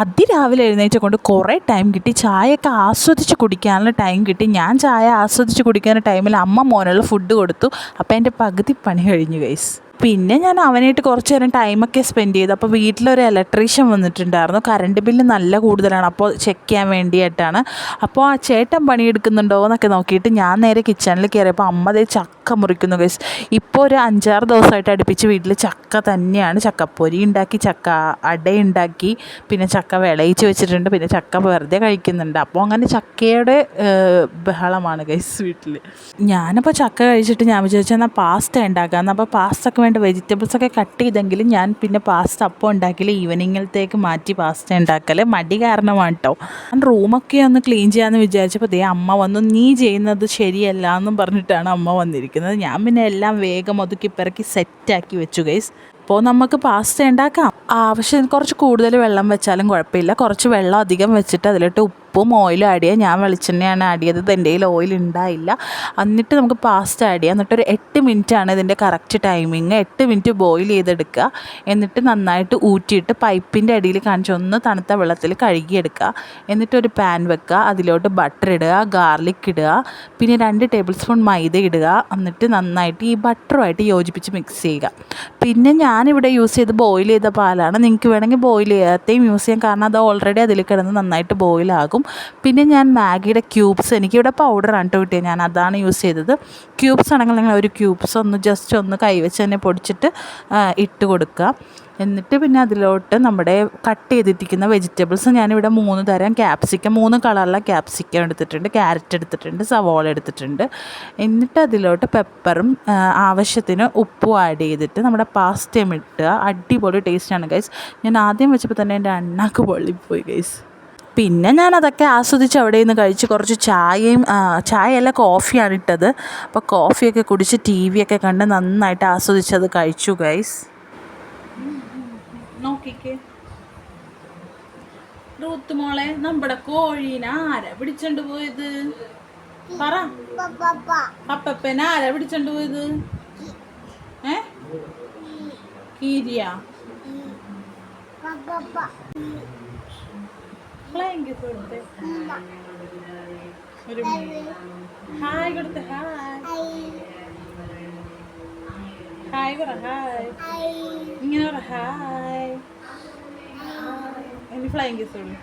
അതിരാവിലെ എഴുന്നേറ്റ് കൊണ്ട് കുറേ ടൈം കിട്ടി. ചായയൊക്കെ ആസ്വദിച്ച് കുടിക്കാനുള്ള ടൈം കിട്ടി. ഞാൻ ചായ ആസ്വദിച്ച് കുടിക്കുന്ന ടൈമിൽ അമ്മ മോനുള്ള ഫുഡ് കൊടുത്തു. അപ്പോൾ എൻ്റെ പകുതി പണി കഴിഞ്ഞു ഗൈസ്. പിന്നെ ഞാൻ അവനായിട്ട് കുറച്ച് നേരം ടൈമൊക്കെ സ്പെൻഡ് ചെയ്തു. അപ്പോൾ വീട്ടിലൊരു ഇലക്ട്രീഷ്യൻ വന്നിട്ടുണ്ടായിരുന്നു. കറണ്ട് ബില്ല് നല്ല കൂടുതലാണ്. അപ്പോൾ ചെക്ക് ചെയ്യാൻ വേണ്ടിയിട്ടാണ്. അപ്പോൾ ആ ചേട്ടൻ പണിയെടുക്കുന്നുണ്ടോ എന്നൊക്കെ നോക്കിയിട്ട് ഞാൻ നേരെ കിച്ചണിൽ കയറിയപ്പോൾ അമ്മ ദേ ചക്ക മുറിക്കുന്നു ഗൈസ്. ഇപ്പോൾ ഒരു 5-6 ദിവസമായിട്ട് അടുപ്പിച്ച് വീട്ടിൽ ചക്ക തന്നെയാണ്. ചക്കപ്പൊരി ഉണ്ടാക്കി, ചക്ക അടയുണ്ടാക്കി, പിന്നെ ചക്ക വിളയിച്ച് വെച്ചിട്ടുണ്ട്, പിന്നെ ചക്ക വെറുതെ കഴിക്കുന്നുണ്ട്. അപ്പോൾ അങ്ങനെ ചക്കയുടെ ബഹളമാണ് ഗൈസ് വീട്ടിൽ. ഞാനപ്പോൾ ചക്ക കഴിച്ചിട്ട് ഞാൻ വിചാരിച്ചു എന്നാൽ പാസ്ത ഉണ്ടാക്കാമെന്ന്. അപ്പോൾ പാസ്തക്ക് വേണ്ട വെജിറ്റബിൾസൊക്കെ കട്ട് ചെയ്തെങ്കിലും ഞാൻ പിന്നെ പാസ്ത അപ്പോൾ ഉണ്ടാക്കില്ല, ഈവനിങ്ങിലത്തേക്ക് മാറ്റി പാസ്ത ഉണ്ടാക്കൽ മടി കാരണമാണ് കേട്ടോ. ഞാൻ റൂമൊക്കെ ഒന്ന് ക്ലീൻ ചെയ്യാമെന്ന് വിചാരിച്ചപ്പോൾ ദേ അമ്മ വന്നു. നീ ചെയ്യുന്നത് ശരിയല്ല എന്നും പറഞ്ഞിട്ടാണ് അമ്മ വന്നിരിക്കുന്നത്. ഞാൻ പിന്നെ എല്ലാം വേഗം ഒതുക്കി പിറക്കി സെറ്റാക്കി വെച്ചു ഗൈസ്. അപ്പോൾ നമുക്ക് പാസ്ത ഉണ്ടാക്കാം. ആവശ്യം കുറച്ച് കൂടുതൽ വെള്ളം വെച്ചാലും കുഴപ്പമില്ല. കുറച്ച് വെള്ളം അധികം വെച്ചിട്ട് അതിലിട്ട് ഉപ്പും ഓയിലും ആഡ് ചെയ്യുക. ഞാൻ വെളിച്ചെണ്ണയാണ് ആഡ് ചെയ്തത്, എൻ്റെ കയ്യിൽ ഓയിൽ ഉണ്ടായില്ല. എന്നിട്ട് നമുക്ക് പാസ്ത ആഡ് ചെയ്യാം. എന്നിട്ടൊരു 8 മിനിറ്റാണ് ഇതിൻ്റെ കറക്റ്റ് ടൈമിങ്. 8 മിനിറ്റ് ബോയിൽ ചെയ്തെടുക്കുക. എന്നിട്ട് നന്നായിട്ട് ഊറ്റിയിട്ട് പൈപ്പിൻ്റെ അടിയിൽ കാണിച്ചൊന്ന് തണുത്ത വെള്ളത്തിൽ കഴുകിയെടുക്കുക. എന്നിട്ടൊരു പാൻ വെക്കുക, അതിലോട്ട് ബട്ടർ ഇടുക, ഗാർലിക് ഇടുക, പിന്നെ 2 ടേബിൾ സ്പൂൺ മൈദ ഇടുക. എന്നിട്ട് നന്നായിട്ട് ഈ ബട്ടറുമായിട്ട് യോജിപ്പിച്ച് മിക്സ് ചെയ്യുക. പിന്നെ ഞാനിവിടെ യൂസ് ചെയ്ത് ബോയിൽ ചെയ്ത പാലാണ്. നിങ്ങൾക്ക് വേണമെങ്കിൽ ബോയിൽ ചെയ്യാത്തയും യൂസ് ചെയ്യാം, കാരണം അത് ഓൾറെഡി അതിൽ കിടന്ന് നന്നായിട്ട് ബോയിലാകും. പിന്നെ ഞാൻ മാഗിയുടെ ക്യൂബ്സ്, എനിക്കിവിടെ പൗഡറാണ് കേട്ടോ കിട്ടിയത്, ഞാൻ അതാണ് യൂസ് ചെയ്തത്. ക്യൂബ്സ് ആണെങ്കിൽ നിങ്ങൾ ഒരു ക്യൂബ്സ് ഒന്ന് ജസ്റ്റ് ഒന്ന് കൈവച്ച് തന്നെ പൊടിച്ചിട്ട് ഇട്ട് കൊടുക്കുക. എന്നിട്ട് പിന്നെ അതിലോട്ട് നമ്മുടെ കട്ട് ചെയ്തിട്ടിരിക്കുന്ന വെജിറ്റബിൾസ്, ഞാനിവിടെ 3 തരം ക്യാപ്സിക്കം, 3 കളറുള്ള ക്യാപ്സിക്കം എടുത്തിട്ടുണ്ട്, ക്യാരറ്റ് എടുത്തിട്ടുണ്ട്, സവോള എടുത്തിട്ടുണ്ട്. എന്നിട്ട് അതിലോട്ട് പെപ്പറും ആവശ്യത്തിന് ഉപ്പും ആഡ് ചെയ്തിട്ട് നമ്മുടെ പാസ്തയും ഇട്ടുക. അടിപൊളി ടേസ്റ്റാണ് ഗൈസ്. ഞാൻ ആദ്യം വെച്ചപ്പോൾ തന്നെ എൻ്റെ അണ്ണാക്ക് പൊള്ളിപ്പോയി ഗൈസ്. പിന്നെ ഞാനതൊക്കെ ആസ്വദിച്ച് അവിടെ നിന്ന് കഴിച്ച് കുറച്ച് ചായയല്ല കോഫിയാണ് ഇട്ടത്. അപ്പോൾ കോഫിയൊക്കെ കുടിച്ച് TV ഒക്കെ കണ്ട് നന്നായിട്ട് ആസ്വദിച്ചത് കഴിച്ചു ഗൈസ്. നോക്കിക്കേ റൂത്ത് മോളെ, നമ്മുടെ കോഴീനെ ആരാ പിടിച്ചോണ്ട് പോയത്? പറ. അപ്പപ്പനെ ആരാ പിടിച്ചോണ്ട് പോയത്? കീരിയാ? ഒരു ഹായ് കൊടുത്ത്. ഹായ് പറ. ഹായ് ഇങ്ങനെ പറ. ഹായ്. ഇനി ഫ്ലൈങ് കിസ് കൊടു.